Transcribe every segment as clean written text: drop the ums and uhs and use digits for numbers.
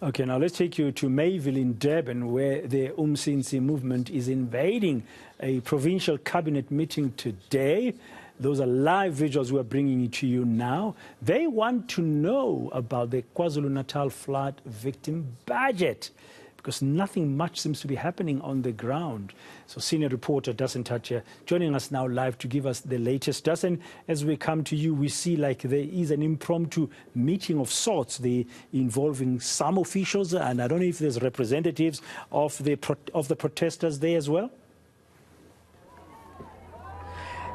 Okay, now let's take you to Mayville in Durban, where the uMsinsi movement is invading a provincial cabinet meeting today. Those are live visuals we're bringing it to you now. They want to know about the KwaZulu-Natal flood victim budget, because nothing much seems to be happening on the ground. So senior reporter Dasen Thathiah joining us now live to give us the latest. Dasen, as we come to you, we see like there is an impromptu meeting of sorts involving some officials, and I don't know if there's representatives of the protesters there as well.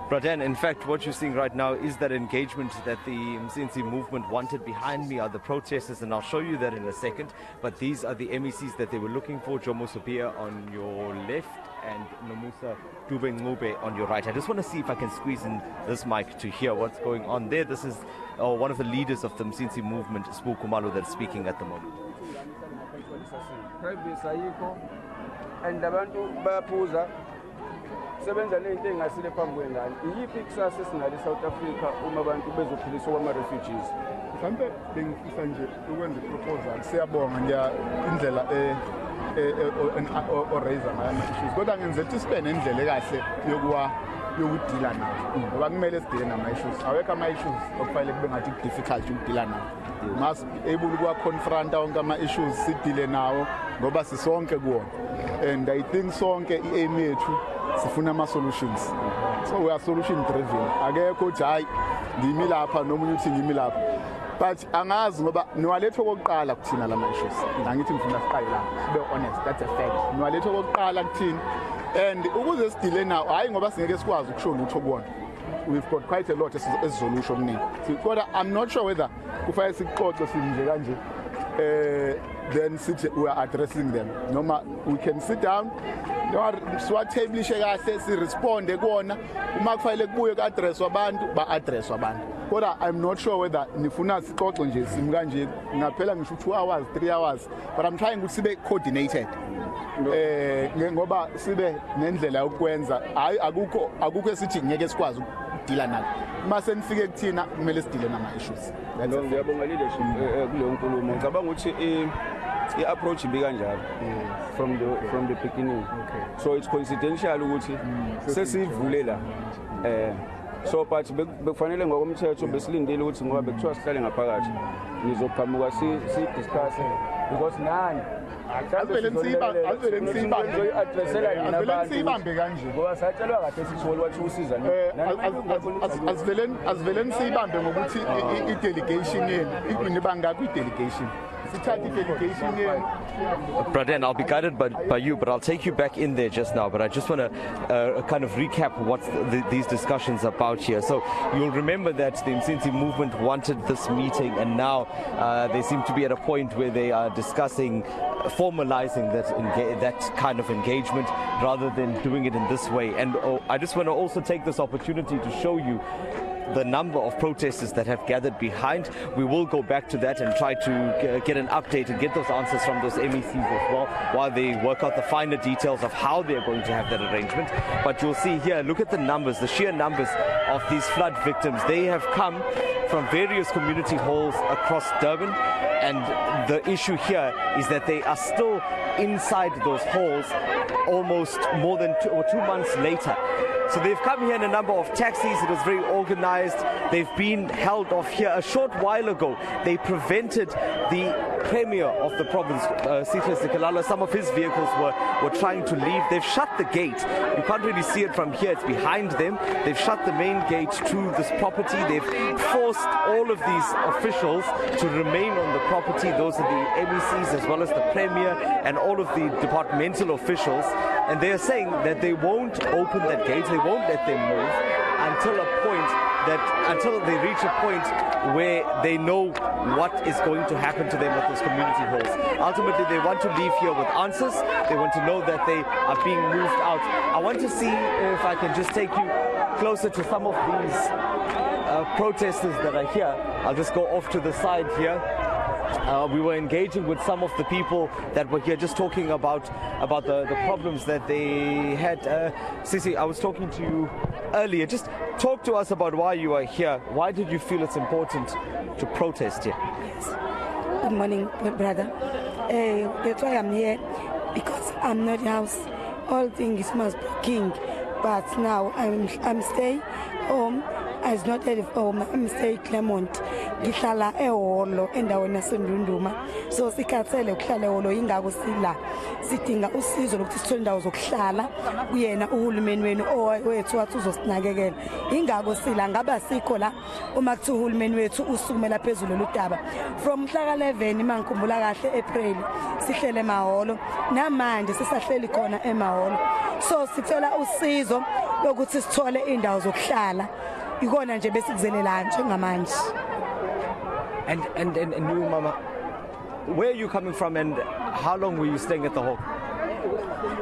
Braden, in fact, what you're seeing right now is that engagement that the uMsinsi movement wanted. Behind me are the protesters, and I'll show you that in a second. But these are the MECs that they were looking for. Jomo Sophia on your left and Nomusa Dube on your right. I just want to see if I can squeeze in this mic to hear what's going on there. This is one of the leaders of the uMsinsi movement, Sbu Kumalo, that's speaking at the moment. Sebenza lento engasile phambi kwengane iyiphi ikusasa esinalo eSouth Africa uma abantu bezophiliswa kwama-refugees. Mhlambe bengifisa nje ukwenza iproposal. Siyabonga nje indlela oraise ngayo ama-issues, kodwa ngenzela ukuthi sibe nendlela ekahle yokudila nawo, ngoba kumele sidile nama-issues. Awekho ama-issues okufanele kube ngathi difficult ukudila nawo. Must able ukuwa-confronta wonke ama-issues sidile nawo ngoba sisonke kuwona, and I think sonke i-aim yethu sifuna ama-solutions. So we are solution driven. Akekho uthi hayi ngimi lapha nomunye uthi ngimi lapha, but angazi ngoba niwalethe kokuqala kuthina lama issues. Angithi ngifuna siqale lapha, sibe honest, that's a fact. Niwalethe kokuqala kuthina, and ukuze sidile nawo hayi ngoba singeke sikwazi ukusho lutho kuwona. We've got quite a lot esizolution kuningi, kodwa I'm not sure whether kufanele sikuxoxe sinje kanje then we are addressing them. Noma we can sit down, siwatheblishe kahle, siresponde kuona, uma kufanele kubuye ku-addresswa abantu ba-addresswa abantu. Kodwa I'm not sure whether nifuna sixoxe nje simi kanje ngaphela ngisho 2 hours 3 hours, but I'm trying ukuthi sibe coordinated ngoba sibe nendlela yokwenza. Hayi akukho esithi ngeke sikwazi ukudila nako. Uma senifike kuthina kumele sidile nama-issues. Ngiyabonga leadership kuleyo nkulumo. Ngicabanga ukuthi i-approach ibi kanjalo from the beginning. So it's coincidential ukuthi sesivule la so but bekufanele ngokomthetho besilindile ukuthi ngoba bekuthiwa sihlale ngaphakathi nizoqhamuka si-discuss because nani asiveleni siyibambe ngokuthi i-delegation yenu nibangakho i-delegation. Braden, I'll be guided by you, but I'll take you back in there just now. But I just want to kind of recap what these discussions are about here. So you'll remember that the uMsinsi movement wanted this meeting, and now they seem to be at a point where they are discussing formalizing that kind of engagement rather than doing it in this way. And I just want to also take this opportunity to show you the number of protesters that have gathered behind. We will go back to that and try to get an update and get those answers from those MECs as well while they work out the finer details of how they're going to have that arrangement. But you'll see here, look at the numbers, the sheer numbers of these flood victims. They have come from various community halls across Durban, and the issue here is that they are still inside those halls almost more than 2 months later. So they've come here in a number of taxis. It was very organized. They've been held off here. A short while ago, they prevented the premier of the province, Sitha Sikalala. Some of his vehicles were trying to leave. They've shut the gate. You can't really see it from here. It's behind them. They've shut the main gate to this property. They've forced all of these officials to remain on the property. Those are the MECs as well as the premier and all of the departmental officials. And they are saying that they won't open that gate. They won't let them move until they reach a point where they know what is going to happen to them at those community halls. Ultimately, they want to leave here with answers. They want to know that they are being moved out. I want to see if I can just take you closer to some of these protesters that are here. I'll just go off to the side here. We were engaging with some of the people that were here, just talking about the problems that they had. Sisi, I was talking to you earlier. Just talk to us about why you are here. Why did you feel it's important to protest here? Yes. Good morning, brother. That's why I'm here, because I'm not house. All things must be king. But now I'm staying home. It's not at home. I'm staying Clermont. Ngihlala eholo endaweni yaseNdunduma. So sikhathele ukuhlala eholo ingako sila. Sidinga usizo lokuthi sithole indawo zokuhlala. Uyena uhulumeni wenu owethu wathi uzosinakekela. Ingako sila ngaba sikho la uma kuthi uhulumeni wethu usukumela phezulu lodaba. From mhla ka-11 mangikhumbula kahle April sihlele emaholo. Namanje sisahleli khona emaholo. So sicela usizo lokuthi sithole indawo zokuhlala. Ikona nje besikuzelela njengamanje. And you, Mama, where are you coming from and how long were you staying at the hall?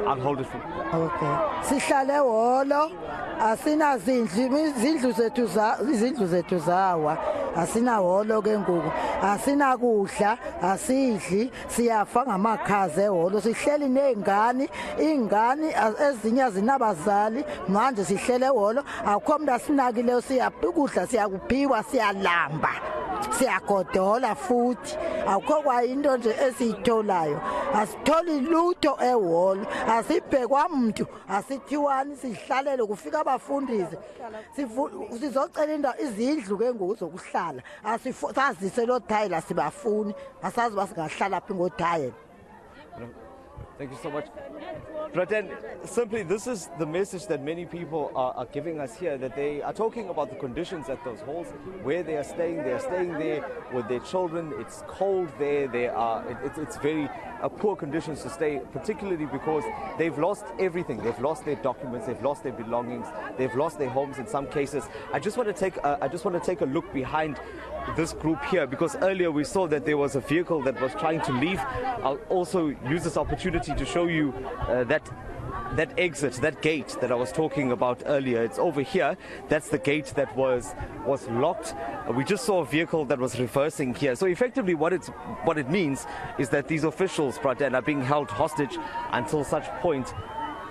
I'll hold it for you. Okay. Sihlale holo, asina izindlu zethu zawa. Asina holo ke ngoku. Asina kudla, asidli, siyafa ngamakhaze holo. Sihleli nezingane, ingane ezinye zinabazali, manje sihlele holo. Akukho umuntu asinakileyo siyakudla siyakuphiwa siyalamba. Siyagodola futhi akukho kwayinto nje esiyitholayo asitholi lutho eholo asibhekwa umuntu asithiwani sihlalele kufika abafundisi sizocela indawo izindlu ke ngokuzokuhlala asifazise lo Thailand sibafuni asazi basingahlala phi ngo Thailand. Thank you so much. But then, simply, this is the message that many people are giving us here, that they are talking about the conditions at those halls, where they are staying there with their children. It's cold there. It's very poor conditions to stay, particularly because they've lost everything. They've lost their documents. They've lost their belongings. They've lost their homes in some cases. I just want to take a look behind this group here, because earlier we saw that there was a vehicle that was trying to leave. I'll also use this opportunity to show you that exit, that gate that I was talking about earlier. It's over here. That's the gate that was locked. We just saw a vehicle that was reversing here. So effectively what it means is that these officials, Praten, are being held hostage until such point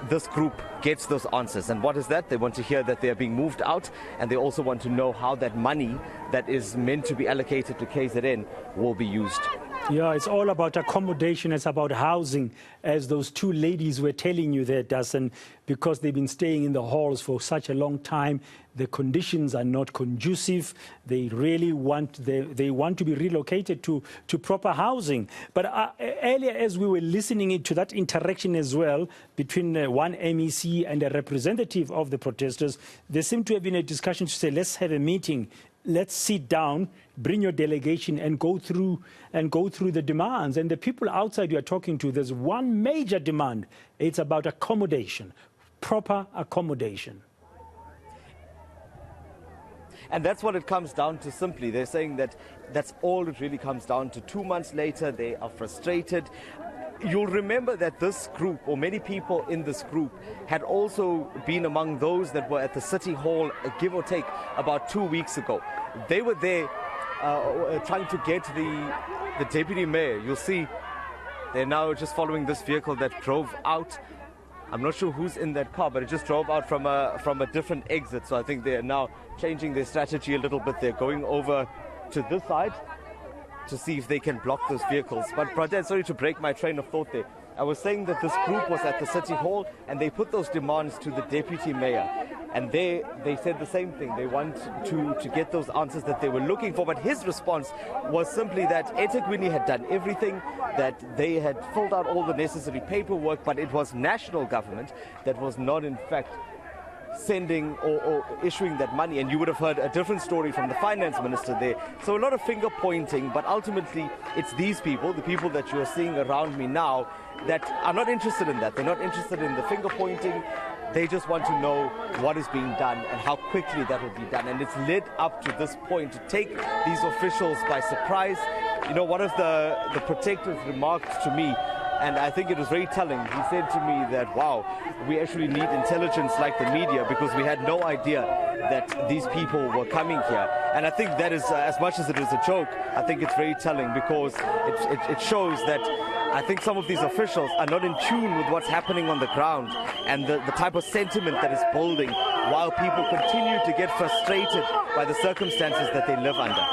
this group gets those answers. And what is that? They want to hear that they are being moved out, and they also want to know how that money that is meant to be allocated to KZN will be used. Yeah, it's all about accommodation. It's about housing, as those two ladies were telling you there, Dasen, because they've been staying in the halls for such a long time. The conditions are not conducive. They really want they want to be relocated to proper housing. But earlier, as we were listening to that interaction as well between one MEC and a representative of the protesters, there seemed to have been a discussion to say, let's have a meeting. Let's sit down, bring your delegation and go through the demands. And the people outside you are talking to, there's one major demand. It's about accommodation, proper accommodation. And that's what it comes down to simply. They're saying that that's all it really comes down to. 2 months later, they are frustrated. You'll remember that this group, or many people in this group, had also been among those that were at the City Hall, give or take, about 2 weeks ago. They were there trying to get the deputy mayor. You'll see they're now just following this vehicle that drove out. I'm not sure who's in that car, but it just drove out from a different exit. So I think they're now changing their strategy a little bit. They're going over to this side to see if they can block those vehicles. But Praten, sorry to break my train of thought there. I was saying that this group was at the City Hall and they put those demands to the deputy mayor. And they said the same thing. They want to get those answers that they were looking for. But his response was simply that eThekwini had done everything, that they had filled out all the necessary paperwork, but it was national government that was not in fact sending or issuing that money. And you would have heard a different story from the finance minister there. So a lot of finger pointing, but ultimately it's these people, the people that you are seeing around me now, that are not interested in that. They're not interested in the finger pointing. They just want to know what is being done and how quickly that will be done. And it's led up to this point to take these officials by surprise. You know, one of the protectors remarked to me, and I think it was very telling. He said to me that, wow, we actually need intelligence like the media, because we had no idea that these people were coming here. And I think that is, as much as it is a joke, I think it's very telling, because it shows that I think some of these officials are not in tune with what's happening on the ground and the type of sentiment that is building, while people continue to get frustrated by the circumstances that they live under.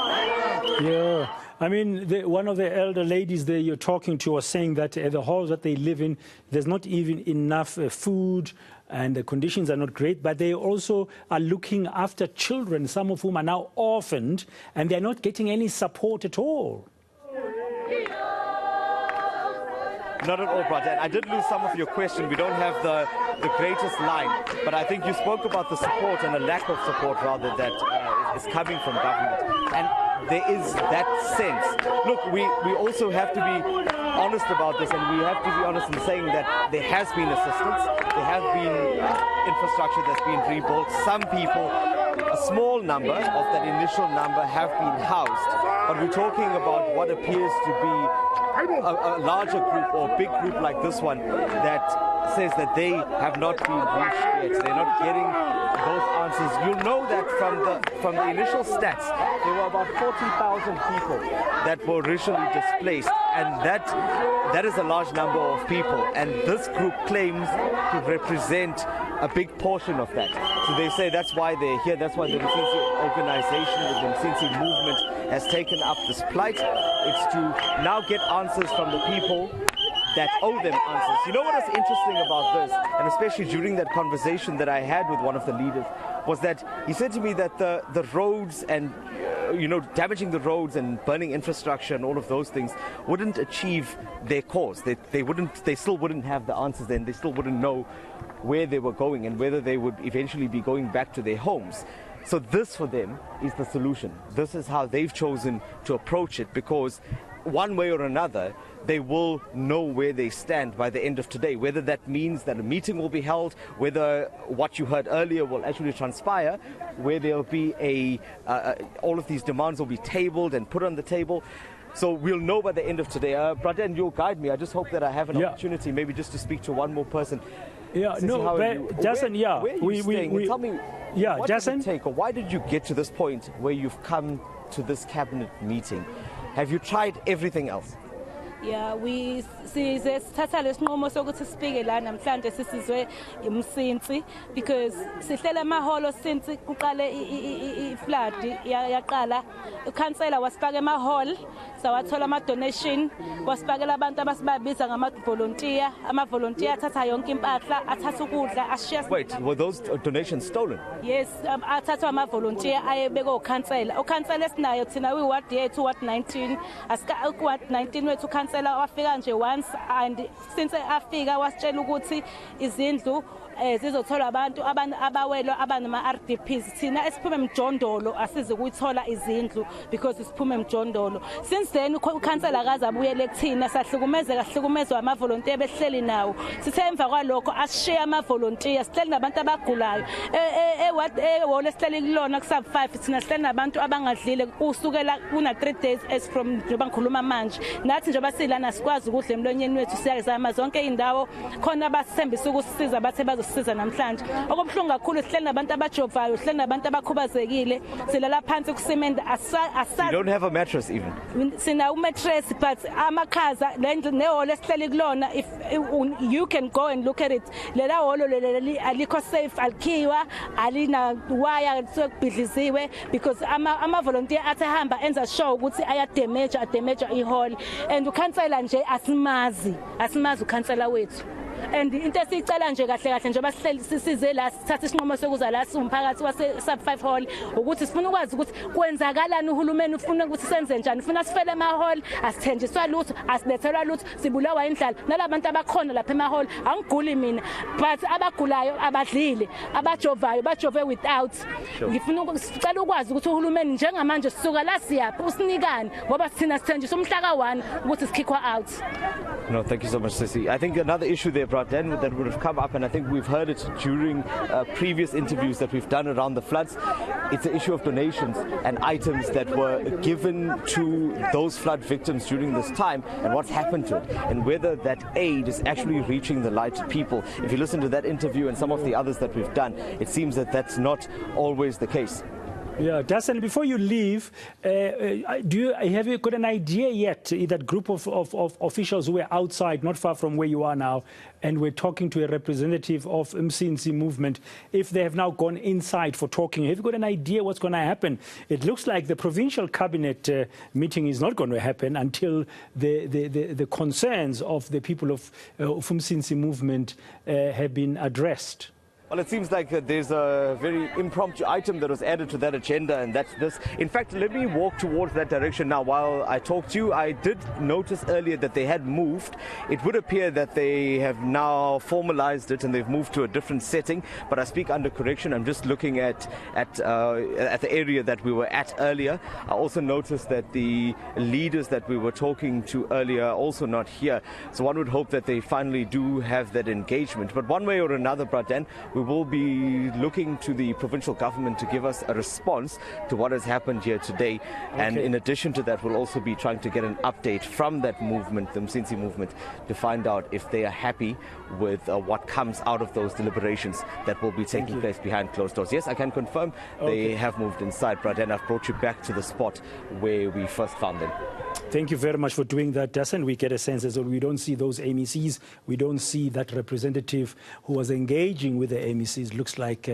Yeah. I mean, one of the elder ladies there you're talking to was saying that the halls that they live in, there's not even enough food and the conditions are not great, but they also are looking after children, some of whom are now orphaned, and they're not getting any support at all. Not at all, brother. I did lose some of your question. We don't have the greatest line, but I think you spoke about the support and the lack of support, rather, that is coming from government. And there is that sense. Look, we also have to be honest about this, and we have to be honest in saying that there has been assistance, there have been infrastructure that's been rebuilt. Some people, a small number of that initial number, have been housed, but we're talking about what appears to be a larger group or a big group like this one that says that they have not been reached yet. They're not getting those answers. You'll know that from the initial stats, there were about 40,000 people that were originally displaced, and that is a large number of people, and this group claims to represent a big portion of that. So they say that's why they're here, that's why the uMsinsi organization, the uMsinsi movement has taken up this plight. It's to now get answers from the people that owe them answers. You know what is interesting about this, and especially during that conversation that I had with one of the leaders, was that he said to me that the roads and damaging the roads and burning infrastructure and all of those things wouldn't achieve their cause. They still wouldn't have the answers then. They still wouldn't know where they were going and whether they would eventually be going back to their homes. So this for them is the solution. This is how they've chosen to approach it, because one way or another, they will know where they stand by the end of today, whether that means that a meeting will be held, whether what you heard earlier will actually transpire, where there'll be all of these demands will be tabled and put on the table. So we'll know by the end of today. Brother, and you'll guide me. I just hope that I have an opportunity maybe just to speak to one more person. Yeah, Sissy, no, but Dasen, yeah. Where are you staying? Tell me, what did Dasen? it take, or why did you get to this point where you've come to this cabinet meeting? Have you tried everything else? Yeah, size sithatha lesinqumo sokuthi sibike la namhlanje sisizwe uMsinsi, because sihlela amaholo since kuqale iflood yaqala. Ukhansela wasifaka emahall, sawathola ama donation, wasifakela abantu abasibabiza ngama-volunteer. Ama-volunteer athatha yonke impahla, athatha ukudla, ashiya. Wait, were those donations stolen? Yes, athathwa ama-volunteer ayebeka ukhansela. Ukhansela esinayo thina wiward yethu ward 19, ward 19 wethu ukhansela wafika nje once, and since afika wasitshela ukuthi izindlu zizothola abantu abawelwa abanama-RDPs. Thina esiphume emjondolo asize ukuyithola izindlu because siphume emjondolo. Since then ukhansela akaze abuyele kuthina, sahlukumezwa ama-volunteer behleli nawo. Sithe emva kwalokho asishiya ama-volunteer, sihleli nabantu abagulayo. Ehholo esihleli kulona kusab-5, thina sihleli nabantu abangadlile kusukela kuna 3 days as from njengoba ngikhuluma manje. Nathi njengoba silana sikwazi ukudla emlonyeni wethu, siyazama zonke indawo khona abasithembisa ukusisiza bathe bazosisiza namhlanje. Okubuhlungu kakhulu sihleli nabantu abajovayo, sihleli nabantu abakhubazekile, silala phansi kusemenda. You don't have a mattress even? Sina umattress, but amakhaza nehholo esihleli kulona, if you can go and look at it, lela holo alikho safe, alikhiwa, alina wire sokubhidliziwe, because ama-volunteer athahamba enza show ukuthi ayadamage ihall, and ukhansela nje asimazi ukhansela wethu. And into esicela nje kahle njengoba sisize la sithatha isinqumo sokuza la umphakathi wase sub 5 hall ukuthi sifuna ukwazi ukuthi kwenzakalani, uhulumeni ufuna ukuthi senze njani, ufuna sifele ema hall, asithenjiswa lutho, asibethelwa lutho, sibulawa indlala. Nalabantu abakhona lapha ema hall angiguli mina, but abagulayo abadlile, abajovayo bajove without. Ngifuna ukucela ukwazi ukuthi uhulumeni njengamanje sisuka la siyaphi usinikani, ngoba sithina sithenjiswa umhla ka1 ukuthi sikhikhwa out. No, thank you so much, Sissy. I think another issue there, Braden, that would have come up, and I think we've heard it during previous interviews that we've done around the floods. It's the issue of donations and items that were given to those flood victims during this time, and what's happened to it, and whether that aid is actually reaching the light people. If you listen to that interview and some of the others that we've done, it seems that that's not always the case. Yeah, Dasen, before you leave, have you got an idea yet, that group of officials who were outside, not far from where you are now, and we're talking to a representative of uMsinsi movement, if they have now gone inside for talking, have you got an idea what's going to happen? It looks like the provincial cabinet meeting is not going to happen until the concerns of the people of uMsinsi movement have been addressed. Well, it seems like there's a very impromptu item that was added to that agenda, and that's this. In fact, let me walk towards that direction now. While I talk to you, I did notice earlier that they had moved. It would appear that they have now formalized it and they've moved to a different setting, but I speak under correction. I'm just looking at the area that we were at earlier. I also noticed that the leaders that we were talking to earlier are also not here. So one would hope that they finally do have that engagement. But one way or another, Bradan, we will be looking to the provincial government to give us a response to what has happened here today. Okay. And in addition to that, we'll also be trying to get an update from that movement, the uMsinsi movement, to find out if they are happy with what comes out of those deliberations that will be taking place behind closed doors. Yes, I can confirm they have moved inside, Bradan. I've brought you back to the spot where we first found them. Thank you very much for doing that, Dasen. We get a sense as well, we don't see those MECs, we don't see that representative who was engaging with the MECs. Looks like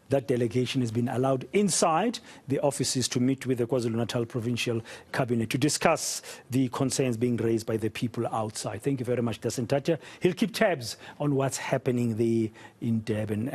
that delegation has been allowed inside the offices to meet with the KwaZulu-Natal Provincial Cabinet to discuss the concerns being raised by the people outside. Thank you very much, Dasen Thathiah. He'll keep tabs on what's happening there in Durban.